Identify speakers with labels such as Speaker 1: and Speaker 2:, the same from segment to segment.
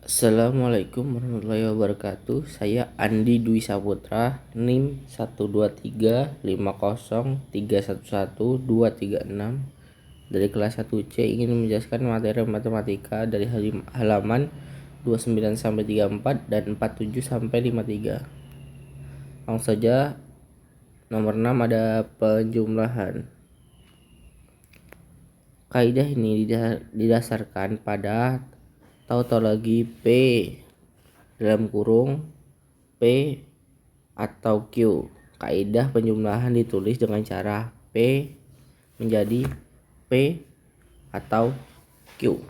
Speaker 1: Assalamualaikum warahmatullahi wabarakatuh. Saya Andi Dwi Saputra, NIM 12350311236 dari kelas 1C, ingin menjelaskan materi matematika dari halaman 29 sampai 34 dan 47 sampai 53. Langsung saja. Nomor 6 ada penjumlahan. Kaidah ini didasarkan pada tautologi P dalam kurung P atau Q. Kaidah penjumlahan ditulis dengan cara P menjadi P atau Q.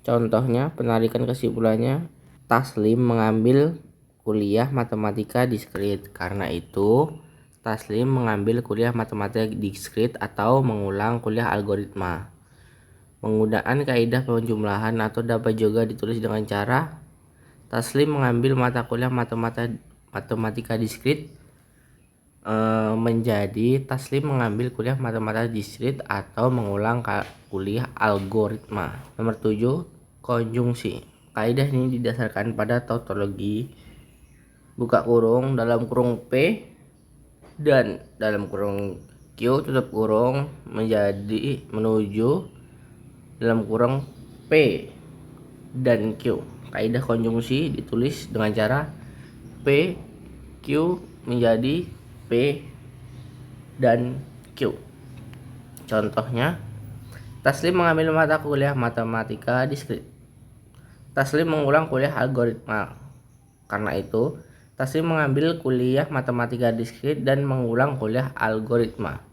Speaker 1: Contohnya, penarikan kesimpulannya, Taslim mengambil kuliah matematika diskrit. Karena itu, Taslim mengambil kuliah matematika diskrit atau mengulang kuliah algoritma. Penggunaan kaidah penjumlahan atau dapat juga ditulis dengan cara Taslim mengambil mata kuliah matematika diskrit menjadi Taslim mengambil kuliah matematika diskrit atau mengulang kuliah algoritma. Nomor 7, konjungsi. Kaidah ini didasarkan pada tautologi buka kurung dalam kurung P dan dalam kurung Q tutup kurung menuju dalam kurung P dan Q. Kaidah konjungsi ditulis dengan cara P, Q menjadi P dan Q. Contohnya, Taslim mengambil mata kuliah matematika diskrit. Taslim mengulang kuliah algoritma. Karena itu, Taslim mengambil kuliah matematika diskrit dan mengulang kuliah algoritma.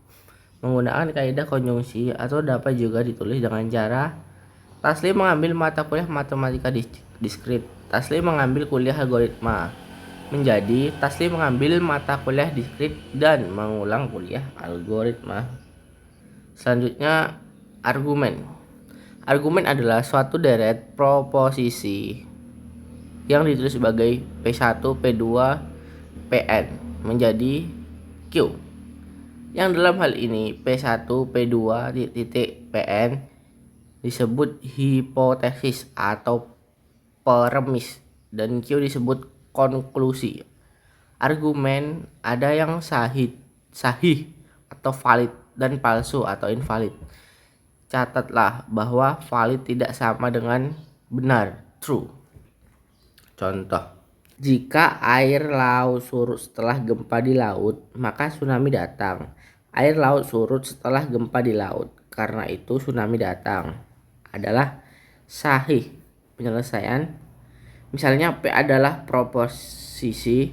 Speaker 1: Menggunakan kaidah konjungsi atau dapat juga ditulis dengan cara Taslim mengambil mata kuliah matematika diskrit. Taslim mengambil kuliah algoritma menjadi Taslim mengambil mata kuliah diskrit dan mengulang kuliah algoritma. Selanjutnya, argumen. Argumen adalah suatu deret proposisi yang ditulis sebagai P1, P2, Pn menjadi Q. Yang dalam hal ini P1, P2, Pn disebut hipotesis atau premis dan Q disebut konklusi. Argumen ada yang sahih atau valid dan palsu atau invalid. Catatlah bahwa valid tidak sama dengan benar, true. Contoh, jika air laut surut setelah gempa di laut, maka tsunami datang. Air laut surut setelah gempa di laut, karena itu tsunami datang. Adalah sahih. Penyelesaian, misalnya P adalah proposisi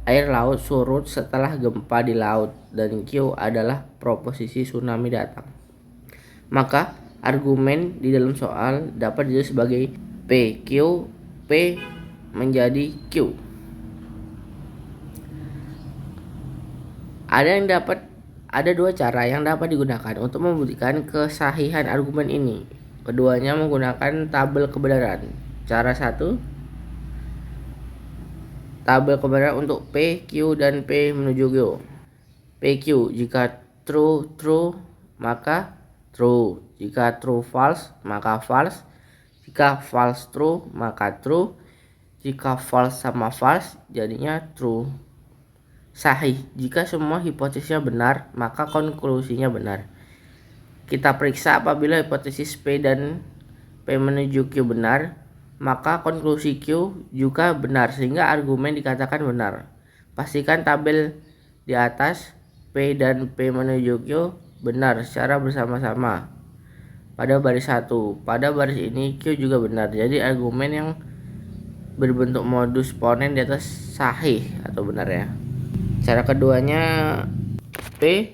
Speaker 1: air laut surut setelah gempa di laut dan Q adalah proposisi tsunami datang. Maka argumen di dalam soal dapat ditulis sebagai P, Q, P menjadi Q. Ada dua cara yang dapat digunakan untuk membuktikan kesahihan argumen ini. Keduanya menggunakan tabel kebenaran. Cara 1, tabel kebenaran untuk P, Q, dan P menuju Q. PQ, jika true, true, maka true. Jika true, false, maka false. Jika false, true, maka true. Jika false sama false, jadinya true. Sahih, jika semua hipotesisnya benar, maka konklusinya benar. Kita periksa apabila hipotesis P dan P menuju Q benar, maka konklusi Q juga benar sehingga argumen dikatakan benar. Pastikan tabel di atas P dan P menuju Q benar secara bersama-sama pada baris 1. Pada baris ini Q juga benar. Jadi argumen yang berbentuk modus ponen di atas sahih atau benar ya. Cara keduanya, P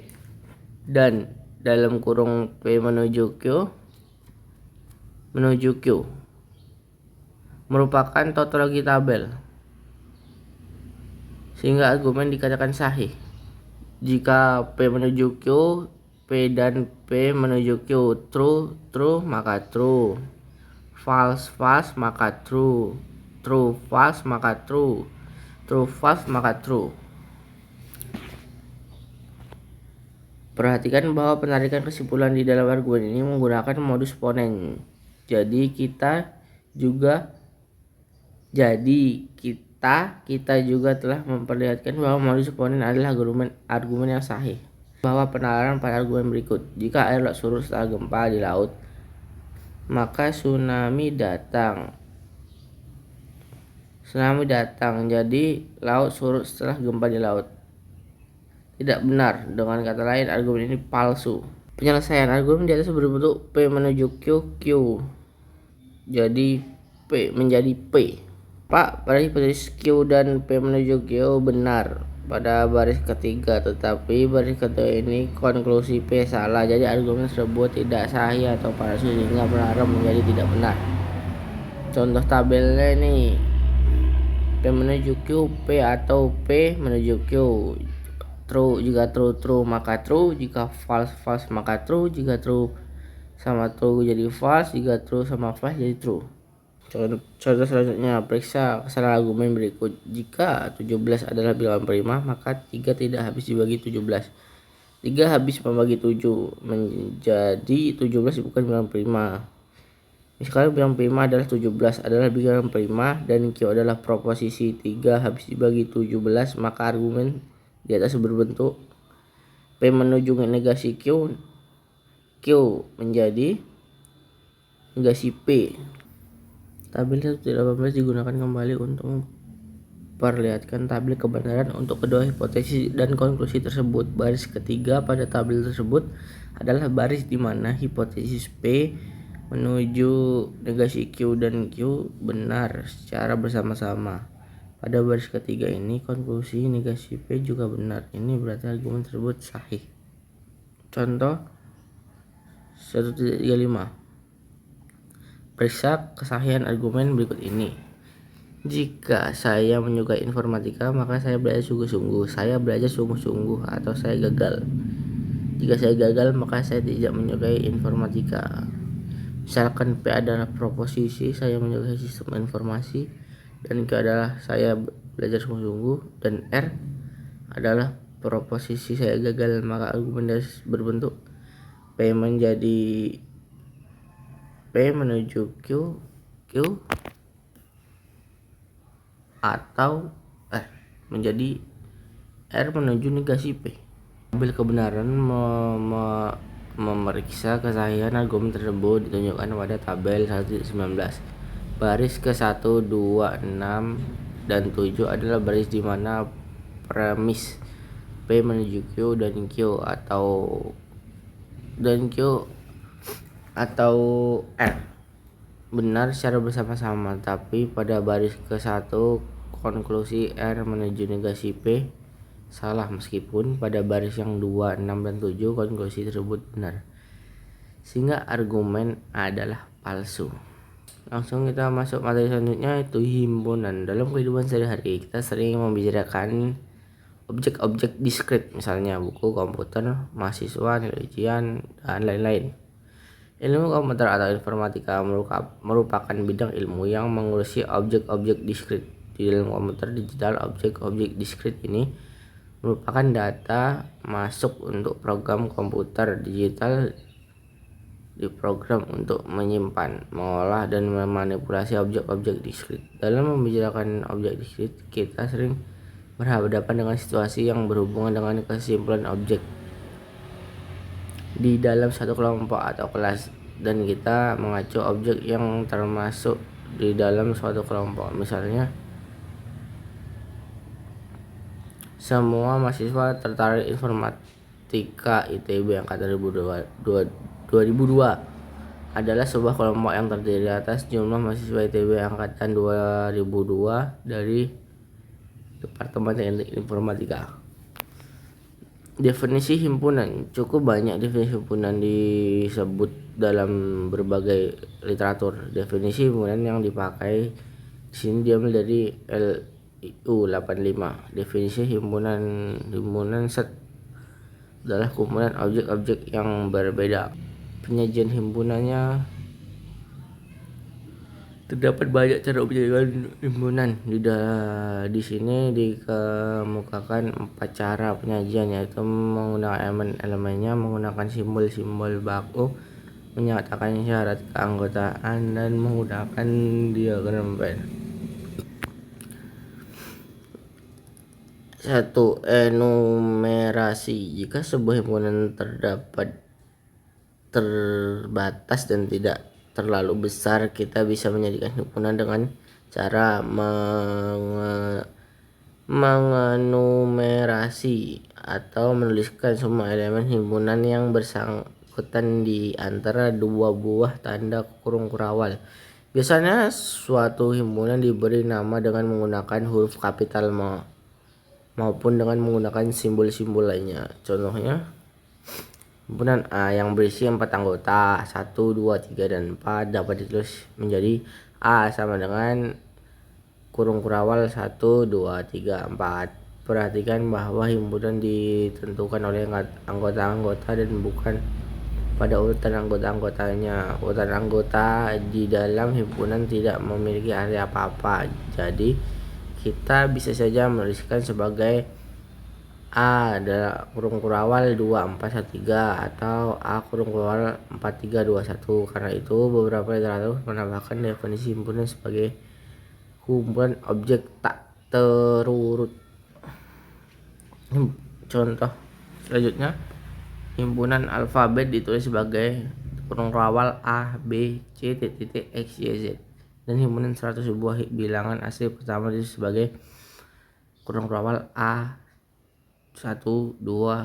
Speaker 1: dan dalam kurung P menuju Q merupakan tautologi tabel sehingga argumen dikatakan sahih. Jika P menuju Q, P dan P menuju Q true, true, maka true. False, false, maka true. True, false, maka true. True, false, maka true. Perhatikan bahwa penarikan kesimpulan di dalam argumen ini menggunakan modus ponen. Jadi kita juga jadi kita juga telah memperlihatkan bahwa modus operandi adalah argumen yang sahih. Bahwa penalaran pada argumen berikut. Jika air laut surut setelah gempa di laut, maka tsunami datang. Jadi laut surut setelah gempa di laut. Tidak benar. Dengan kata lain, argumen ini palsu. Penyelesaian argumen di atas berbentuk P menuju Q. Jadi P menjadi P. Pak, pada hipotesis Q dan P menuju Q benar pada baris ketiga, tetapi baris kedua ini konklusi P salah. Jadi argumen tersebut tidak sahih atau palsu sehingga penalaran menjadi tidak benar. Contoh tabelnya ini P menuju Q, P atau P menuju Q. True jika true maka true, jika false maka true, jika true sama true jadi false, jika true sama false jadi true. Contoh selanjutnya, periksa kesalahan argumen berikut. Jika 17 adalah bilangan prima, maka 3 tidak habis dibagi 17. 3 habis membagi 7, menjadi 17 bukan bilangan prima. Misalkan bilangan prima adalah 17 adalah bilangan prima dan Q adalah proposisi 3 habis dibagi 17, maka argumen di atas berbentuk P menuju negasi Q menjadi negasi P. Tabel 1.18 digunakan kembali untuk memperlihatkan tabel kebenaran untuk kedua hipotesis dan konklusi tersebut. Baris ketiga pada tabel tersebut adalah baris di mana hipotesis P menuju negasi Q dan Q benar secara bersama-sama. Pada baris ketiga ini konklusi negasi P juga benar. Ini berarti argumen tersebut sahih. Contoh 1.35. Periksa kesahihan argumen berikut ini. Jika saya menyukai informatika, maka saya belajar sungguh-sungguh. Saya belajar sungguh-sungguh atau saya gagal. Jika saya gagal, maka saya tidak menyukai informatika. Misalkan P adalah proposisi, saya menyukai sistem informasi, dan Q adalah saya belajar sungguh-sungguh, dan R adalah proposisi saya gagal, maka argumen berbentuk P menuju Q atau menjadi R menuju negasi P. Tabel kebenaran memeriksa kesahihan argumen tersebut ditunjukkan pada tabel 1.19. Baris ke-1, 2, 6, dan 7 adalah baris di mana premis P menuju Q dan Q atau R benar secara bersama-sama, tapi pada baris ke-1 konklusi R menuju negasi P salah meskipun pada baris yang 2, 6, dan 7 konklusi tersebut benar, sehingga argumen adalah palsu. Langsung kita masuk materi selanjutnya, yaitu himpunan. Dalam kehidupan sehari-hari kita sering membicarakan objek-objek diskrit, misalnya buku, komputer, mahasiswa, nilai ujian, dan lain-lain. Ilmu komputer atau informatika merupakan bidang ilmu yang mengurusi objek-objek diskrit. Di dalam komputer digital, objek-objek diskrit ini merupakan data masuk untuk program komputer digital diprogram untuk menyimpan, mengolah, dan memanipulasi objek-objek diskrit. Dalam membicarakan objek diskrit, kita sering berhadapan dengan situasi yang berhubungan dengan kesimpulan objek di dalam satu kelompok atau kelas, dan kita mengacu objek yang termasuk di dalam suatu kelompok. Misalnya, semua mahasiswa tertarik informatika ITB angkatan 2002 adalah sebuah kelompok yang terdiri atas jumlah mahasiswa ITB angkatan 2002 dari Departemen Teknik Informatika. Definisi himpunan. Cukup banyak definisi himpunan disebut dalam berbagai literatur. Definisi himpunan yang dipakai di sini diambil dari LIU 85. Definisi himpunan set adalah kumpulan objek-objek yang berbeda. Penyajian himpunannya, terdapat banyak cara penyajian himpunan. Di sini dikemukakan 4 cara penyajian, yaitu menggunakan elemen-elemennya, menggunakan simbol-simbol baku, menyatakan syarat keanggotaan dan menggunakan diagram Venn. 1. Enumerasi. Jika sebuah himpunan terbatas dan tidak terlalu besar, kita bisa menjadikan himpunan dengan cara mengenumerasi atau menuliskan semua elemen himpunan yang bersangkutan di antara dua buah tanda kurung kurawal. Biasanya suatu himpunan diberi nama dengan menggunakan huruf kapital maupun dengan menggunakan simbol-simbol lainnya. Contohnya, himpunan A yang berisi 4 anggota 1, 2, 3, dan 4 dapat ditulis menjadi A sama dengan kurung kurawal 1, 2, 3, 4. Perhatikan bahwa himpunan ditentukan oleh anggota-anggota dan bukan pada urutan anggota-anggotanya. Urutan anggota di dalam himpunan tidak memiliki arti apa-apa. Jadi kita bisa saja menuliskan sebagai A adalah kurung kurawal 2, 4, 1, 3 atau A kurung kurawal 4, 3, 2, 1. Karena itu beberapa literatur menambahkan definisi himpunan sebagai kumpulan objek tak terurut. Contoh selanjutnya, himpunan alfabet ditulis sebagai kurung kurawal A, B, C, titik, X, Y, Z. Dan himpunan 100 sebuah bilangan asli pertama ditulis sebagai kurung kurawal A 1, 2,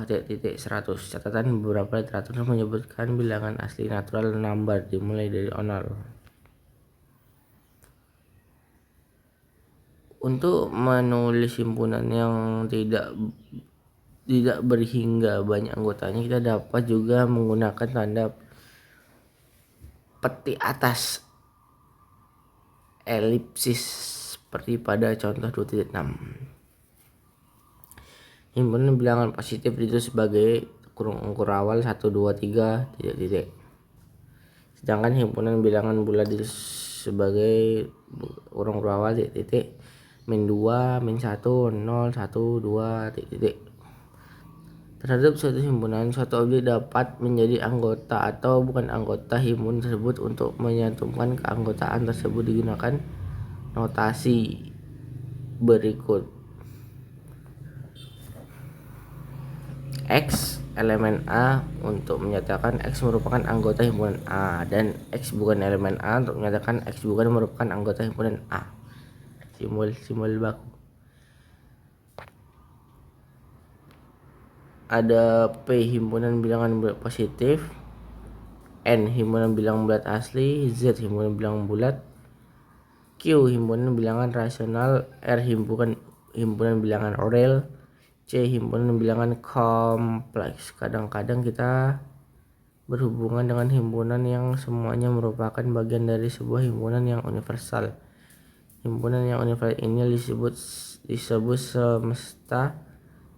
Speaker 1: titik, 100. Catatan, beberapa literatur menyebutkan bilangan asli natural number dimulai dari 0. Untuk menulis himpunan yang tidak berhingga banyak anggotanya, kita dapat juga menggunakan tanda peti atas elipsis seperti pada contoh 2.6. Himpunan bilangan positif ditulis sebagai kurung kurawal 1, 2, 3, titik. Sedangkan himpunan bilangan bulat ditulis sebagai kurung kurawal titik, min 2, min 1, 0, 1, 2, titik. Terhadap suatu himpunan, suatu objek dapat menjadi anggota atau bukan anggota himpunan tersebut. Untuk menyantumkan keanggotaan tersebut digunakan notasi berikut. X elemen A untuk menyatakan X merupakan anggota himpunan A, dan X bukan elemen A untuk menyatakan X bukan merupakan anggota himpunan A. Simbol baku. Ada P himpunan bilangan bulat positif, N himpunan bilangan bulat asli, Z himpunan bilangan bulat, Q himpunan bilangan rasional, R himpunan bilangan real, C himpunan bilangan kompleks. Kadang-kadang kita berhubungan dengan himpunan yang semuanya merupakan bagian dari sebuah himpunan yang universal. Himpunan yang universal ini disebut semesta,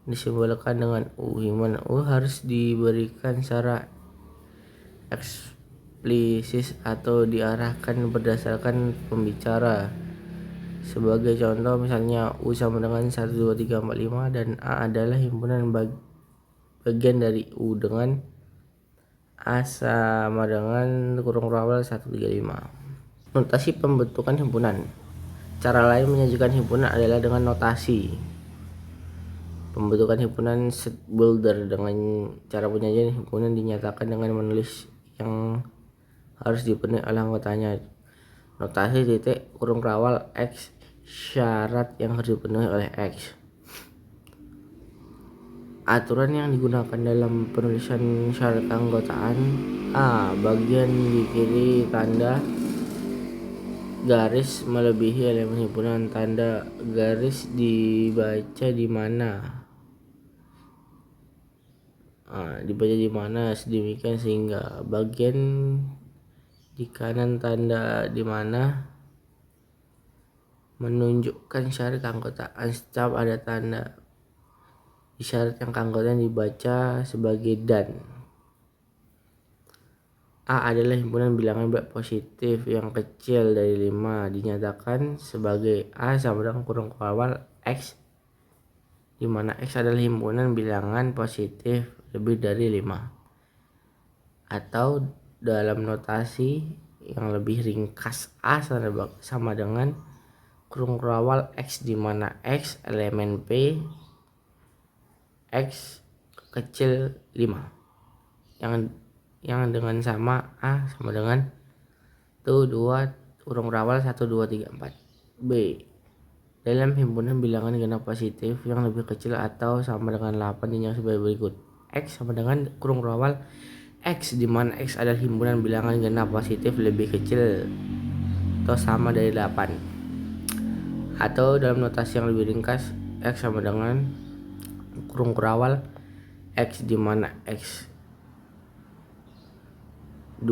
Speaker 1: disimbolkan dengan U. Himpunan U harus diberikan secara eksplisit atau diarahkan berdasarkan pembicara. Sebagai contoh, misalnya U sama dengan 1, 2, 3, 4, 5 dan A adalah himpunan bagian dari U dengan A sama dengan kurung kurawal 1, 3, 5. Notasi pembentukan himpunan. Cara lain menyajikan himpunan adalah dengan notasi. Pembentukan himpunan set builder. Dengan cara penyajian himpunan dinyatakan dengan menulis yang harus dipenuhi oleh anggotanya. Notasi titik kurung kurawal X, syarat yang harus dipenuhi oleh X. Aturan yang digunakan dalam penulisan syarat keanggotaan. A. Bagian di kiri tanda garis melebihi elemen himpunan. Tanda garis dibaca di mana? Dibaca di mana sedemikian sehingga bagian di kanan tanda di mana menunjukkan syarat keanggotaan. Setiap ada tanda isyarat yang keanggotaan dibaca sebagai dan. A adalah himpunan bilangan bulat positif yang kecil dari 5, dinyatakan sebagai A sama dengan kurung kurawal X, di mana X adalah himpunan bilangan positif lebih dari 5. Atau dalam notasi yang lebih ringkas, A sama dengan kurung rawal X, di mana X elemen P, X kecil 5, yang dengan sama A sama dengan tuh 2 kurung rawal 1 2 3 4. B, dalam himpunan bilangan genap positif yang lebih kecil atau sama dengan 8 yang sebagai berikut. X sama dengan kurung rawal X, di mana X adalah himpunan bilangan genap positif lebih kecil atau sama dari 8. Atau dalam notasi yang lebih ringkas, X sama dengan kurung rawal X, di mana X 2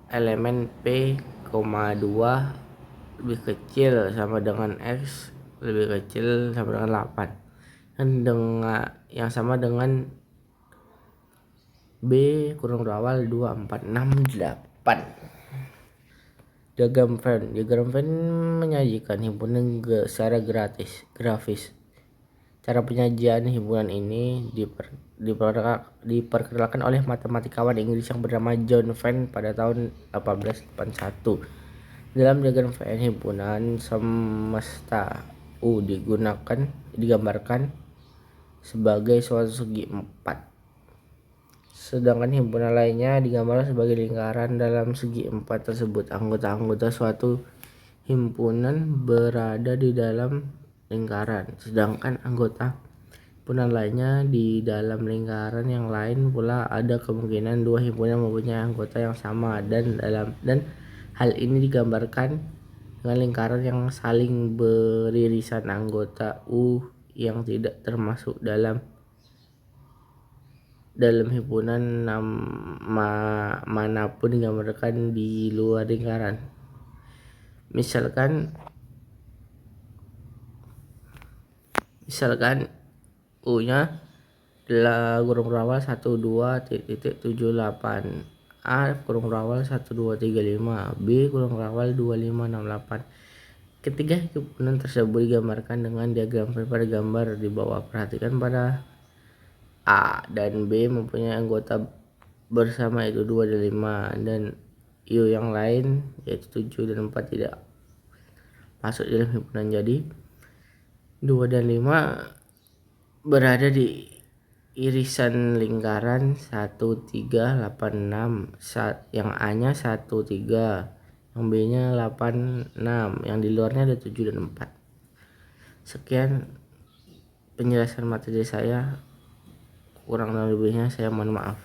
Speaker 1: elemen P, 2 lebih kecil sama dengan X lebih kecil sama dengan 8, dan dengan yang sama dengan B kurung rawal 2 4 6 8. Diagram Venn menyajikan himpunan secara grafis. Cara penyajian himpunan ini diperkenalkan oleh matematikawan Inggris yang bernama John Venn pada tahun 1881. Dalam diagram Venn, himpunan semesta U digambarkan sebagai suatu segi 4. Sedangkan himpunan lainnya digambarkan sebagai lingkaran dalam segi 4 tersebut. Anggota-anggota suatu himpunan berada di dalam lingkaran, sedangkan anggota himpunan lainnya di dalam lingkaran yang lain. Pula ada kemungkinan dua himpunan mempunyai anggota yang sama, dan hal ini digambarkan dengan lingkaran yang saling beririsan. Anggota U yang tidak termasuk dalam himpunan manapun digambarkan di luar lingkaran. Misalkan U-nya adalah kurung rawal 12.78, A kurung rawal 1235, B kurung rawal 2568. Ketiga himpunan tersebut digambarkan dengan diagram pada gambar di bawah. Perhatikan pada A dan B mempunyai anggota bersama yaitu 2 dan 5, dan U yang lain yaitu 7 dan 4 tidak masuk dalam himpunan. Jadi 2 dan 5 berada di irisan lingkaran 1 3 8 6, yang A-nya 1 3, yang B-nya 8 6, yang di luarnya ada 7 dan 4. Sekian penjelasan materi saya, kurang lebihnya saya mohon maaf.